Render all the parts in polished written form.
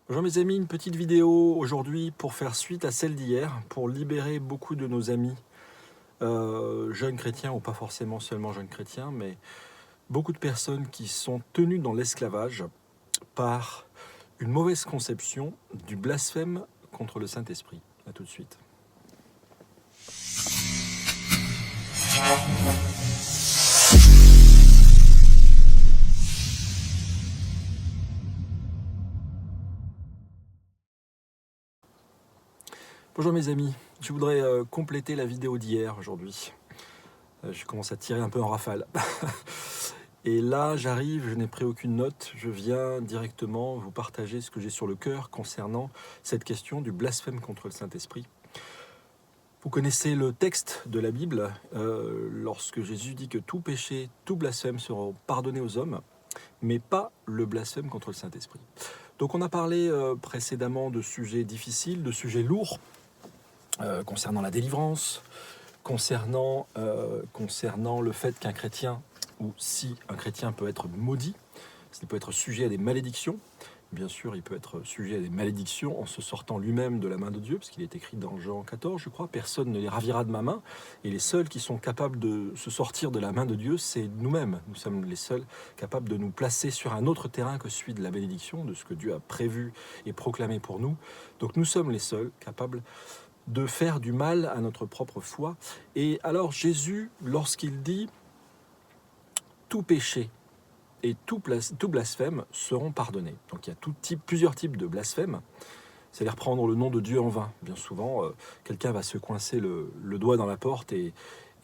Bonjour mes amis, une petite vidéo aujourd'hui pour faire suite à celle d'hier, pour libérer beaucoup de nos amis jeunes chrétiens, ou pas forcément seulement jeunes chrétiens, mais beaucoup de personnes qui sont tenues dans l'esclavage par une mauvaise conception du blasphème contre le Saint-Esprit. A tout de suite. Bonjour mes amis, je voudrais compléter la vidéo d'hier aujourd'hui. Je commence à tirer un peu en rafale. Et là, j'arrive, je n'ai pris aucune note, je viens directement vous partager ce que j'ai sur le cœur concernant cette question du blasphème contre le Saint-Esprit. Vous connaissez le texte de la Bible, lorsque Jésus dit que tout péché, tout blasphème seront pardonnés aux hommes, mais pas le blasphème contre le Saint-Esprit. Donc on a parlé précédemment de sujets difficiles, de sujets lourds, concernant la délivrance, concernant le fait qu'un chrétien, ou si un chrétien peut être maudit, il peut être sujet à des malédictions. Bien sûr, il peut être sujet à des malédictions en se sortant lui-même de la main de Dieu, parce qu'il est écrit dans Jean 14, je crois, « Personne ne les ravira de ma main ». Et les seuls qui sont capables de se sortir de la main de Dieu, c'est nous-mêmes. Nous sommes les seuls capables de nous placer sur un autre terrain que celui de la bénédiction, de ce que Dieu a prévu et proclamé pour nous. Donc nous sommes les seuls capables de faire du mal à notre propre foi. Et alors Jésus, lorsqu'il dit « tout péché », et tout blasphème seront pardonnés. Donc il y a plusieurs types de blasphème, c'est-à-dire prendre le nom de Dieu en vain. Bien souvent, quelqu'un va se coincer le doigt dans la porte et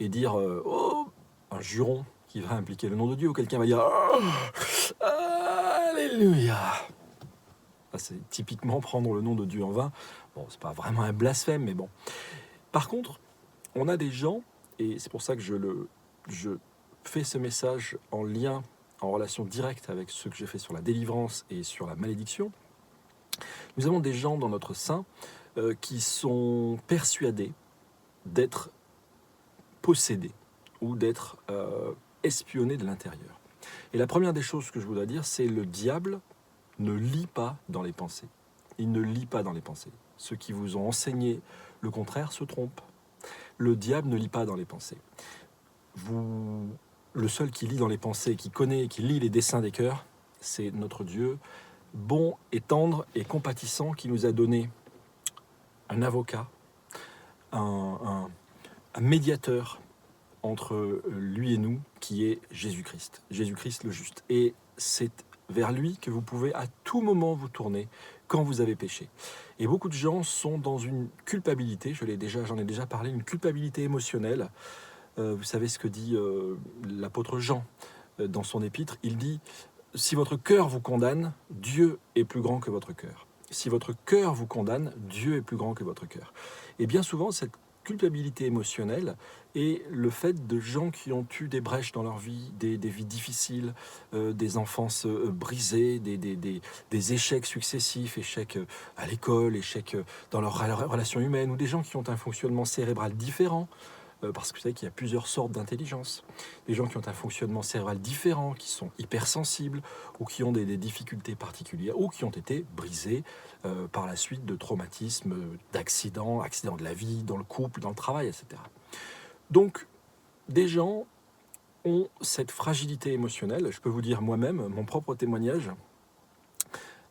dire oh, un juron qui va impliquer le nom de Dieu, ou quelqu'un va dire oh, Alléluia. C'est typiquement prendre le nom de Dieu en vain. Bon, c'est pas vraiment un blasphème, mais bon. Par contre, on a des gens, et c'est pour ça que je fais ce message en lien, en relation directe avec ce que j'ai fait sur la délivrance et sur la malédiction. Nous avons des gens dans notre sein qui sont persuadés d'être possédés ou d'être espionnés de l'intérieur. Et la première des choses que je voudrais dire, c'est le diable ne lit pas dans les pensées. Il ne lit pas dans les pensées. Ceux qui vous ont enseigné le contraire se trompent. Le diable ne lit pas dans les pensées. Le seul qui lit dans les pensées, qui connaît, qui lit les desseins des cœurs, c'est notre Dieu, bon et tendre et compatissant, qui nous a donné un avocat, un médiateur entre lui et nous, qui est Jésus-Christ, Jésus-Christ le juste. Et c'est vers lui que vous pouvez à tout moment vous tourner quand vous avez péché. Et beaucoup de gens sont dans une culpabilité, j'en ai déjà parlé, une culpabilité émotionnelle. Vous savez ce que dit l'apôtre Jean dans son épître. Il dit « Si votre cœur vous condamne, Dieu est plus grand que votre cœur. Si votre cœur vous condamne, Dieu est plus grand que votre cœur. » Et bien souvent, cette culpabilité émotionnelle est le fait de gens qui ont eu des brèches dans leur vie, des vies difficiles, des enfances brisées, des échecs successifs, échecs à l'école, échecs dans leurs relations humaines, ou des gens qui ont un fonctionnement cérébral différent. Parce que vous savez qu'il y a plusieurs sortes d'intelligence. Des gens qui ont un fonctionnement cérébral différent, qui sont hypersensibles, ou qui ont des difficultés particulières, ou qui ont été brisés par la suite de traumatismes, d'accidents, accidents de la vie, dans le couple, dans le travail, etc. Donc, des gens ont cette fragilité émotionnelle. Je peux vous dire moi-même, mon propre témoignage,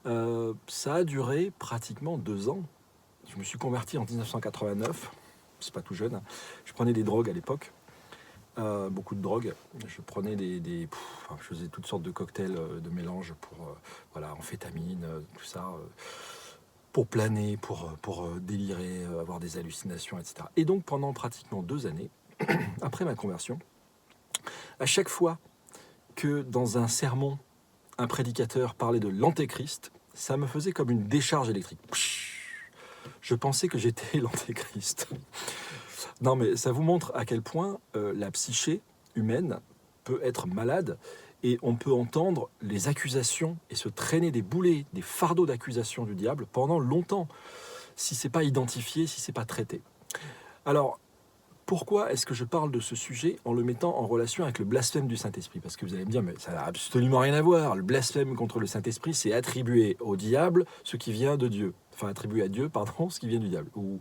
ça a duré pratiquement 2 ans. Je me suis converti en 1989. C'est pas tout jeune. Je prenais des drogues à l'époque, beaucoup de drogues. Je prenais je faisais toutes sortes de cocktails de mélange pour amphétamine, tout ça, pour planer, pour délirer, avoir des hallucinations, etc. Et donc pendant pratiquement 2 années, après ma conversion, à chaque fois que dans un sermon, un prédicateur parlait de l'antéchrist, ça me faisait comme une décharge électrique. Je pensais que j'étais l'antéchrist. Non, mais ça vous montre à quel point la psyché humaine peut être malade, et on peut entendre les accusations et se traîner des boulets, des fardeaux d'accusations du diable pendant longtemps, si c'est pas identifié, si c'est pas traité. Alors, Pourquoi est-ce que je parle de ce sujet en le mettant en relation avec le blasphème du Saint-Esprit? Parce que vous allez me dire, mais ça n'a absolument rien à voir. Le blasphème contre le Saint-Esprit, c'est attribuer au diable ce qui vient de Dieu. Enfin, attribuer à Dieu, pardon, ce qui vient du diable. Ou,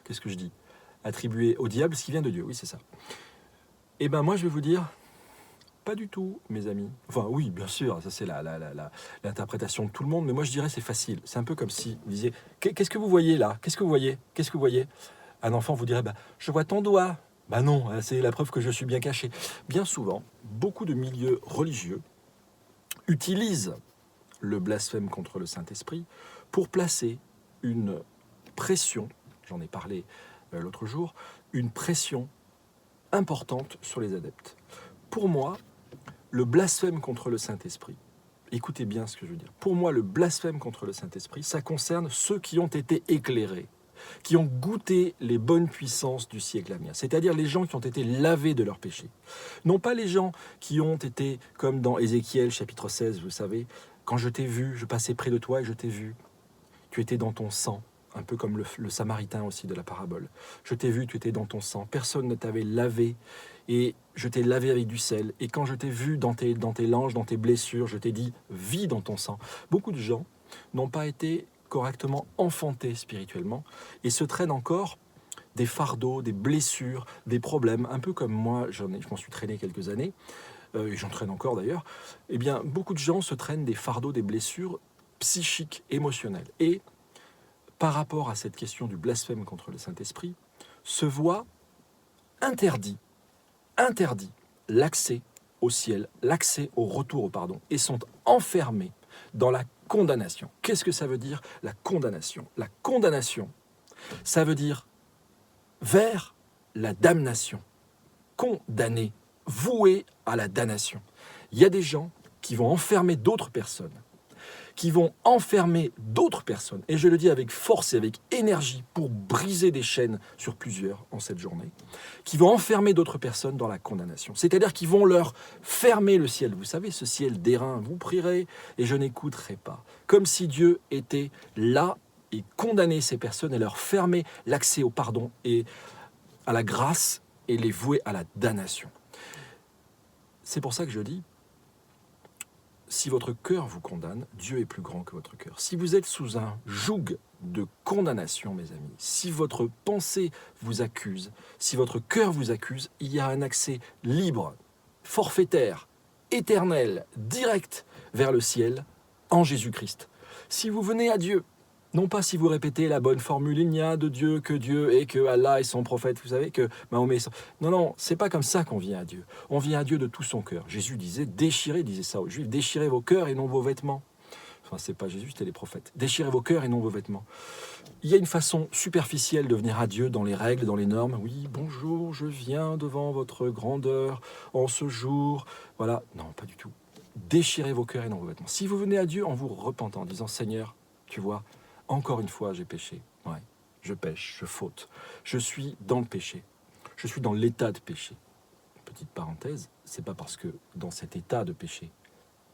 qu'est-ce que je dis? Attribuer au diable ce qui vient de Dieu. Oui, c'est ça. Eh bien, moi, je vais vous dire, pas du tout, mes amis. Enfin, oui, bien sûr, ça c'est l'interprétation de tout le monde, mais moi, je dirais c'est facile. C'est un peu comme si vous disiez, qu'est-ce que vous voyez là? Qu'est-ce que vous voyez? Qu'est-ce que vous voyez? Un enfant vous dirait, bah, je vois ton doigt. Bah non, c'est la preuve que je suis bien caché. Bien souvent, beaucoup de milieux religieux utilisent le blasphème contre le Saint-Esprit pour placer une pression, j'en ai parlé l'autre jour, une pression importante sur les adeptes. Pour moi, le blasphème contre le Saint-Esprit, écoutez bien ce que je veux dire, pour moi, le blasphème contre le Saint-Esprit, ça concerne ceux qui ont été éclairés, qui ont goûté les bonnes puissances du siècle à venir, c'est-à-dire les gens qui ont été lavés de leurs péchés. Non pas les gens qui ont été, comme dans Ézéchiel chapitre 16, vous savez, quand je t'ai vu, je passais près de toi et je t'ai vu, tu étais dans ton sang, un peu comme le Samaritain aussi de la parabole. Je t'ai vu, tu étais dans ton sang, personne ne t'avait lavé, et je t'ai lavé avec du sel, et quand je t'ai vu dans tes langes, dans tes blessures, je t'ai dit, vis dans ton sang. Beaucoup de gens n'ont pas été correctement enfantés spirituellement, et se traînent encore des fardeaux, des blessures, des problèmes, un peu comme moi, je m'en suis traîné quelques années, et j'en traîne encore d'ailleurs. Eh bien, beaucoup de gens se traînent des fardeaux, des blessures psychiques, émotionnelles, et par rapport à cette question du blasphème contre le Saint-Esprit, se voit interdit l'accès au ciel, l'accès au retour au pardon, et sont enfermés dans la condamnation. Qu'est-ce que ça veut dire, la condamnation? La condamnation, ça veut dire vers la damnation, condamné, voué à la damnation. Il y a des gens qui vont enfermer d'autres personnes, et je le dis avec force et avec énergie pour briser des chaînes sur plusieurs en cette journée, qui vont enfermer d'autres personnes dans la condamnation. C'est-à-dire qu'ils vont leur fermer le ciel. Vous savez, ce ciel d'airain, vous prierez et je n'écouterai pas. Comme si Dieu était là et condamnait ces personnes et leur fermait l'accès au pardon et à la grâce et les vouer à la damnation. C'est pour ça que je dis, si votre cœur vous condamne, Dieu est plus grand que votre cœur. Si vous êtes sous un joug de condamnation, mes amis, si votre pensée vous accuse, si votre cœur vous accuse, il y a un accès libre, forfaitaire, éternel, direct vers le ciel en Jésus-Christ. Si vous venez à Dieu, non pas si vous répétez la bonne formule, il n'y a de Dieu que Dieu et que Allah est son prophète, vous savez, que Mahomet est son... Non, c'est pas comme ça qu'on vient à Dieu. On vient à Dieu de tout son cœur. Jésus disait, disait ça aux Juifs, déchirez vos cœurs et non vos vêtements. Enfin, c'est pas Jésus, c'était les prophètes. Déchirez vos cœurs et non vos vêtements. Il y a une façon superficielle de venir à Dieu dans les règles, dans les normes. Oui, bonjour, je viens devant votre grandeur en ce jour. Voilà, non, pas du tout. Déchirez vos cœurs et non vos vêtements. Si vous venez à Dieu en vous repentant, en disant, Seigneur, tu vois, encore une fois, j'ai péché. Ouais, je pêche, je faute. Je suis dans le péché. Je suis dans l'état de péché. Petite parenthèse, c'est pas parce que dans cet état de péché,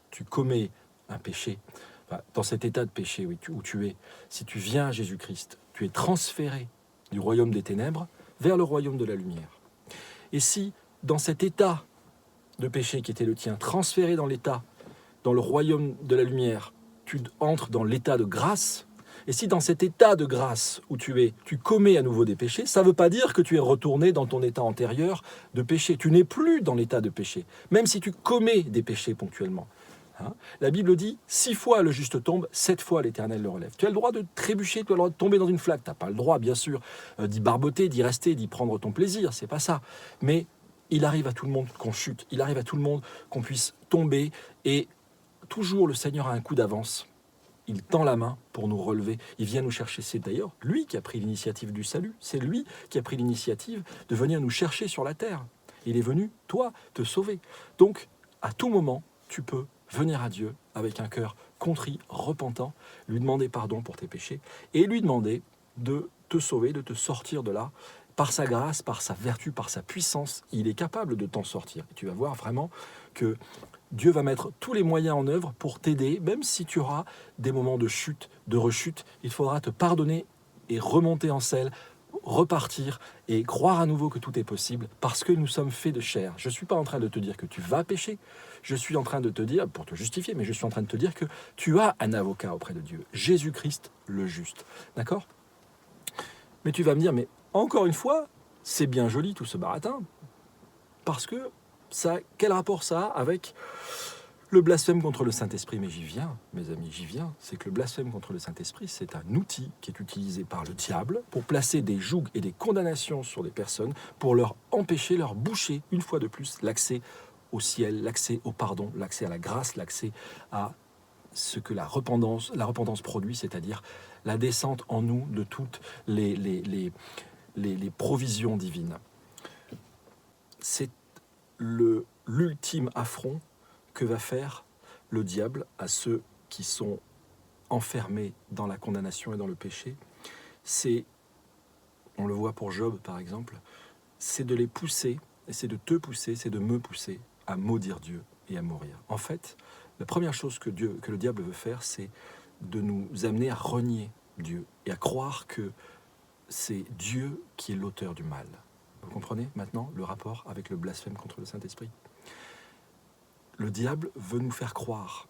tu commets un péché, enfin, dans cet état de péché oui, où tu es, si tu viens à Jésus-Christ, tu es transféré du royaume des ténèbres vers le royaume de la lumière. Et si, dans cet état de péché qui était le tien, transféré dans le royaume de la lumière, tu entres dans l'état de grâce. Et si dans cet état de grâce où tu es, tu commets à nouveau des péchés, ça ne veut pas dire que tu es retourné dans ton état antérieur de péché. Tu n'es plus dans l'état de péché, même si tu commets des péchés ponctuellement. La Bible dit, 6 fois le juste tombe, 7 fois l'Éternel le relève. Tu as le droit de trébucher, tu as le droit de tomber dans une flaque. Tu n'as pas le droit, bien sûr, d'y barboter, d'y rester, d'y prendre ton plaisir, c'est pas ça. Mais il arrive à tout le monde qu'on chute, il arrive à tout le monde qu'on puisse tomber, et toujours le Seigneur a un coup d'avance. Il tend la main pour nous relever. Il vient nous chercher. C'est d'ailleurs lui qui a pris l'initiative du salut. C'est lui qui a pris l'initiative de venir nous chercher sur la terre. Il est venu, toi, te sauver. Donc, à tout moment, tu peux venir à Dieu avec un cœur contrit, repentant, lui demander pardon pour tes péchés et lui demander de te sauver, de te sortir de là. Par sa grâce, par sa vertu, par sa puissance, il est capable de t'en sortir. Et tu vas voir vraiment que Dieu va mettre tous les moyens en œuvre pour t'aider, même si tu auras des moments de chute, de rechute. Il faudra te pardonner et remonter en selle repartir et croire à nouveau que tout est possible parce que nous sommes faits de chair. Je ne suis pas en train de te dire que tu vas pécher, je suis en train de te dire, pour te justifier, mais je suis en train de te dire que tu as un avocat auprès de Dieu, Jésus-Christ le juste. D'accord ? Mais tu vas me dire, mais encore une fois, c'est bien joli tout ce baratin, parce que ça, quel rapport ça a avec le blasphème contre le Saint-Esprit? Mais j'y viens, mes amis, j'y viens. C'est que le blasphème contre le Saint-Esprit, c'est un outil qui est utilisé par le diable pour placer des jougs et des condamnations sur des personnes, pour leur empêcher, leur boucher, une fois de plus, l'accès au ciel, l'accès au pardon, l'accès à la grâce, l'accès à ce que la repentance produit, c'est-à-dire la descente en nous de toutes les provisions divines. C'est l'ultime affront que va faire le diable à ceux qui sont enfermés dans la condamnation et dans le péché. C'est, on le voit pour Job par exemple, c'est de les pousser, et c'est de te pousser, c'est de me pousser à maudire Dieu et à mourir. En fait, la première chose que le diable veut faire, c'est de nous amener à renier Dieu et à croire que c'est Dieu qui est l'auteur du mal. Vous comprenez maintenant le rapport avec le blasphème contre le Saint-Esprit? Le diable veut nous faire croire,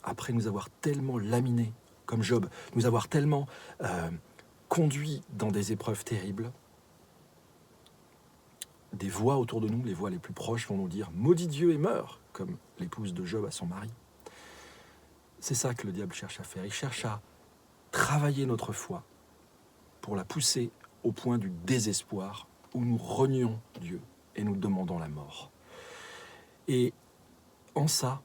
après nous avoir tellement laminés, comme Job, nous avoir tellement conduits dans des épreuves terribles, des voix autour de nous, les voix les plus proches vont nous dire « Maudit Dieu et meurs », comme l'épouse de Job à son mari. C'est ça que le diable cherche à faire. Il cherche à travailler notre foi pour la pousser au point du désespoir où nous renions Dieu et nous demandons la mort. Et en ça,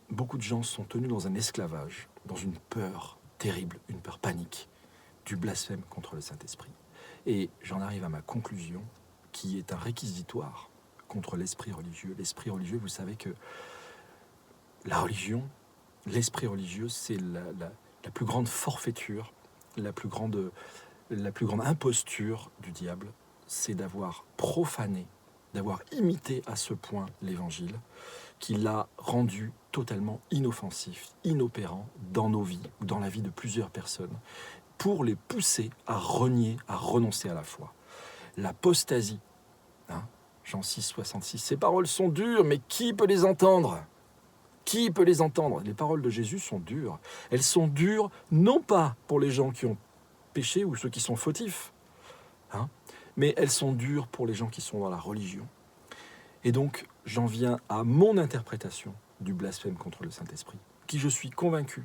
beaucoup de gens sont tenus dans un esclavage, dans une peur terrible, une peur panique, du blasphème contre le Saint-Esprit. Et j'en arrive à ma conclusion, qui est un réquisitoire contre l'esprit religieux. L'esprit religieux, vous savez que la religion, l'esprit religieux, c'est la plus grande forfaiture, la plus grande imposture du diable, c'est d'avoir profané, d'avoir imité à ce point l'Évangile, qui l'a rendu totalement inoffensif, inopérant dans nos vies, ou dans la vie de plusieurs personnes, pour les pousser à renier, à renoncer à la foi. L'apostasie, Jean 6, 66, ces paroles sont dures, mais qui peut les entendre ? Qui peut les entendre ? Les paroles de Jésus sont dures. Elles sont dures, non pas pour les gens qui ont péché ou ceux qui sont fautifs, mais elles sont dures pour les gens qui sont dans la religion. Et donc, j'en viens à mon interprétation du blasphème contre le Saint-Esprit, qui, je suis convaincu,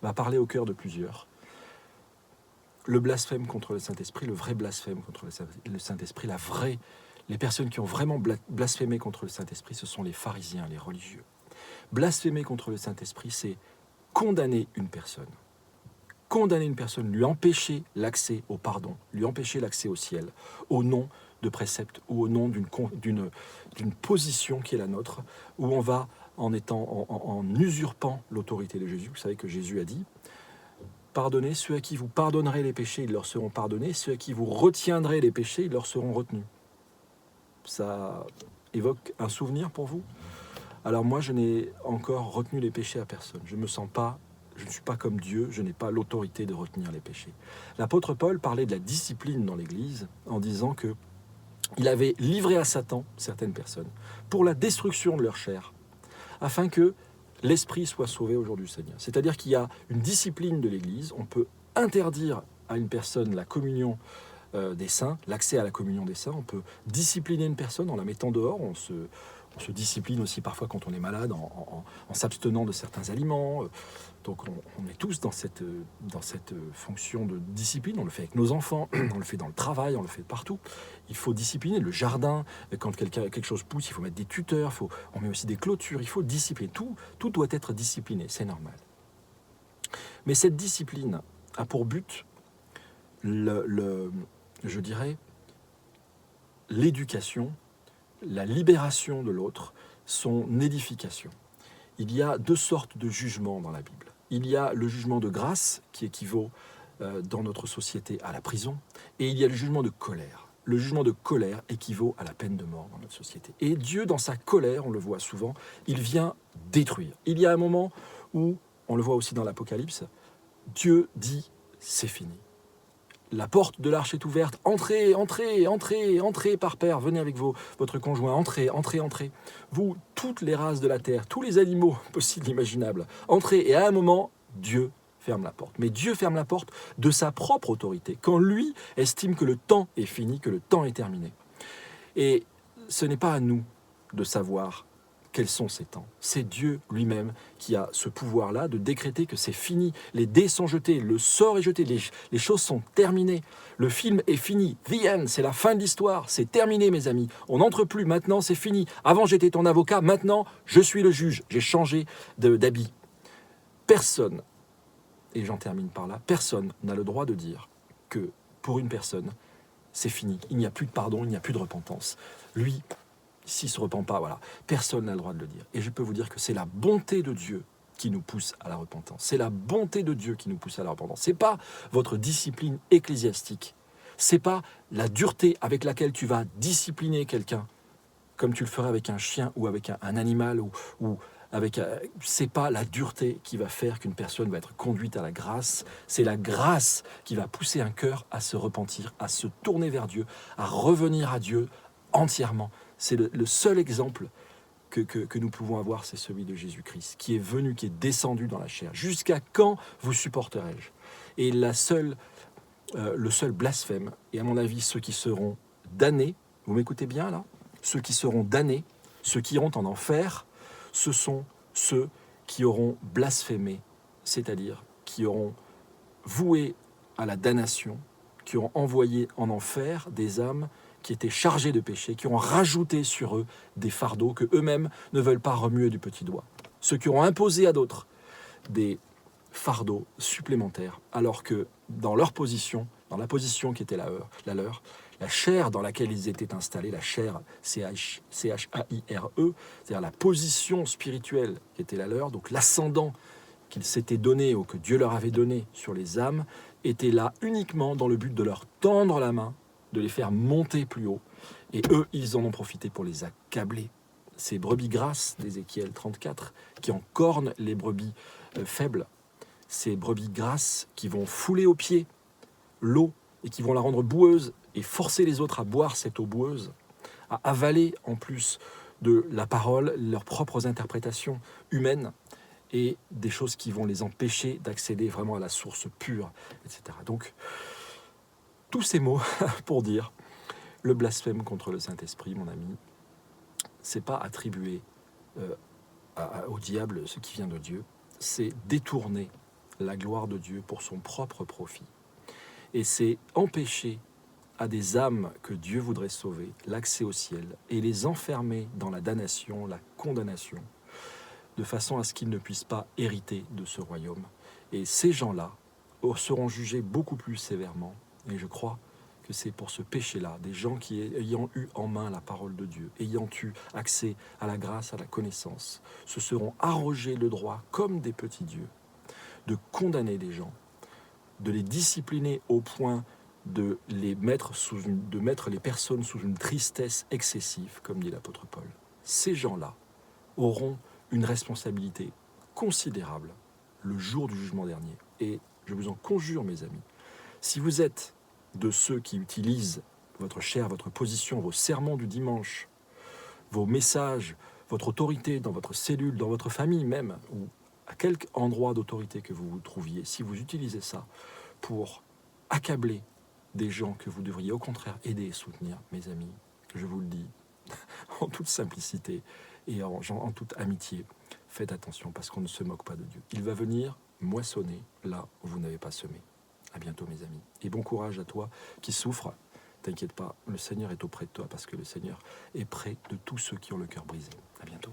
va parler au cœur de plusieurs. Le blasphème contre le Saint-Esprit, le vrai blasphème contre le Saint-Esprit, les personnes qui ont vraiment blasphémé contre le Saint-Esprit, ce sont les pharisiens, les religieux. Blasphémer contre le Saint-Esprit, c'est condamner une personne. Condamner une personne, lui empêcher l'accès au pardon, lui empêcher l'accès au ciel, au nom de préceptes ou au nom d'une position qui est la nôtre, où on va en usurpant l'autorité de Jésus. Vous savez que Jésus a dit « Pardonnez ceux à qui vous pardonnerez les péchés, ils leur seront pardonnés, ceux à qui vous retiendrez les péchés, ils leur seront retenus. » Ça évoque un souvenir pour vous ? Alors moi, je n'ai encore retenu les péchés à personne. Je ne suis pas comme Dieu, je n'ai pas l'autorité de retenir les péchés. L'apôtre Paul parlait de la discipline dans l'Église en disant qu'il avait livré à Satan certaines personnes pour la destruction de leur chair, afin que l'esprit soit sauvé au jour du Seigneur. C'est-à-dire qu'il y a une discipline de l'Église, on peut interdire à une personne la communion des saints, l'accès à la communion des saints, on peut discipliner une personne en la mettant dehors, on se discipline aussi parfois quand on est malade en s'abstenant de certains aliments. Donc on est tous dans cette fonction de discipline. On le fait avec nos enfants, on le fait dans le travail, on le fait partout. Il faut discipliner le jardin. Quand quelque chose pousse, il faut mettre des tuteurs, on met aussi des clôtures. Il faut discipliner. Tout doit être discipliné, c'est normal. Mais cette discipline a pour but, je dirais, l'éducation, la libération de l'autre, son édification. Il y a deux sortes de jugements dans la Bible. Il y a le jugement de grâce qui équivaut dans notre société à la prison, et il y a le jugement de colère. Le jugement de colère équivaut à la peine de mort dans notre société. Et Dieu, dans sa colère, on le voit souvent, il vient détruire. Il y a un moment où, on le voit aussi dans l'Apocalypse, Dieu dit « c'est fini ». la porte de l'arche est ouverte, entrez, entrez, entrez, entrez par paire, venez avec votre conjoint, entrez, entrez, entrez. Vous, toutes les races de la terre, tous les animaux possibles, imaginables, entrez. Et à un moment, Dieu ferme la porte. Mais Dieu ferme la porte de sa propre autorité, quand lui estime que le temps est fini, que le temps est terminé. Et ce n'est pas à nous de savoir quels sont ces temps. C'est Dieu lui-même qui a ce pouvoir-là de décréter que c'est fini. Les dés sont jetés, le sort est jeté, les choses sont terminées. Le film est fini. The end, c'est la fin de l'histoire. C'est terminé, mes amis. On n'entre plus, maintenant c'est fini. Avant j'étais ton avocat, maintenant je suis le juge. J'ai changé d'habit. Personne, et j'en termine par là, personne n'a le droit de dire que pour une personne, c'est fini. Il n'y a plus de pardon, il n'y a plus de repentance. Lui, s'il ne se repent pas, voilà, personne n'a le droit de le dire. Et je peux vous dire que c'est la bonté de Dieu qui nous pousse à la repentance. C'est la bonté de Dieu qui nous pousse à la repentance. Ce n'est pas votre discipline ecclésiastique. Ce n'est pas la dureté avec laquelle tu vas discipliner quelqu'un, comme tu le ferais avec un chien ou avec un animal, ou avec. C'est pas la dureté qui va faire qu'une personne va être conduite à la grâce. C'est la grâce qui va pousser un cœur à se repentir, à se tourner vers Dieu, à revenir à Dieu entièrement. C'est le seul exemple que nous pouvons avoir, c'est celui de Jésus-Christ, qui est venu, qui est descendu dans la chair. Jusqu'à quand vous supporterai-je? Et le seul blasphème, et à mon avis, ceux qui seront damnés, vous m'écoutez bien là? Ceux qui seront damnés, ceux qui iront en enfer, ce sont ceux qui auront blasphémé, c'est-à-dire qui auront voué à la damnation, qui auront envoyé en enfer des âmes qui étaient chargés de péché, qui ont rajouté sur eux des fardeaux que eux-mêmes ne veulent pas remuer du petit doigt. Ceux qui ont imposé à d'autres des fardeaux supplémentaires, alors que dans leur position, dans la position qui était la leur, la chair dans laquelle ils étaient installés, la chair C-H-A-I-R-E, c'est-à-dire la position spirituelle qui était la leur, donc l'ascendant qu'ils s'étaient donné ou que Dieu leur avait donné sur les âmes, était là uniquement dans le but de leur tendre la main, de les faire monter plus haut. Et eux, ils en ont profité pour les accabler. Ces brebis grasses d'Ézéchiel 34, qui encornent les brebis faibles, ces brebis grasses qui vont fouler aux pieds l'eau et qui vont la rendre boueuse et forcer les autres à boire cette eau boueuse, à avaler en plus de la parole leurs propres interprétations humaines et des choses qui vont les empêcher d'accéder vraiment à la source pure, etc. Donc, tous ces mots pour dire le blasphème contre le Saint-Esprit, mon ami, c'est pas attribuer au diable ce qui vient de Dieu, c'est détourner la gloire de Dieu pour son propre profit. Et c'est empêcher à des âmes que Dieu voudrait sauver l'accès au ciel et les enfermer dans la damnation, la condamnation, de façon à ce qu'ils ne puissent pas hériter de ce royaume. Et ces gens-là seront jugés beaucoup plus sévèrement. Et je crois que c'est pour ce péché-là, des gens qui, ayant eu en main la parole de Dieu, ayant eu accès à la grâce, à la connaissance, se seront arrogés le droit, comme des petits dieux, de condamner des gens, de les discipliner au point de mettre les personnes sous une tristesse excessive, comme dit l'apôtre Paul. Ces gens-là auront une responsabilité considérable le jour du jugement dernier. Et je vous en conjure, mes amis, si vous êtes de ceux qui utilisent votre chair, votre position, vos sermons du dimanche, vos messages, votre autorité dans votre cellule, dans votre famille même, ou à quelque endroit d'autorité que vous vous trouviez, si vous utilisez ça pour accabler des gens que vous devriez au contraire aider et soutenir, mes amis, je vous le dis, en toute simplicité et en toute amitié, faites attention parce qu'on ne se moque pas de Dieu. Il va venir moissonner là où vous n'avez pas semé. À bientôt, mes amis. Et bon courage à toi qui souffre. T'inquiète pas, le Seigneur est auprès de toi parce que le Seigneur est près de tous ceux qui ont le cœur brisé. À bientôt.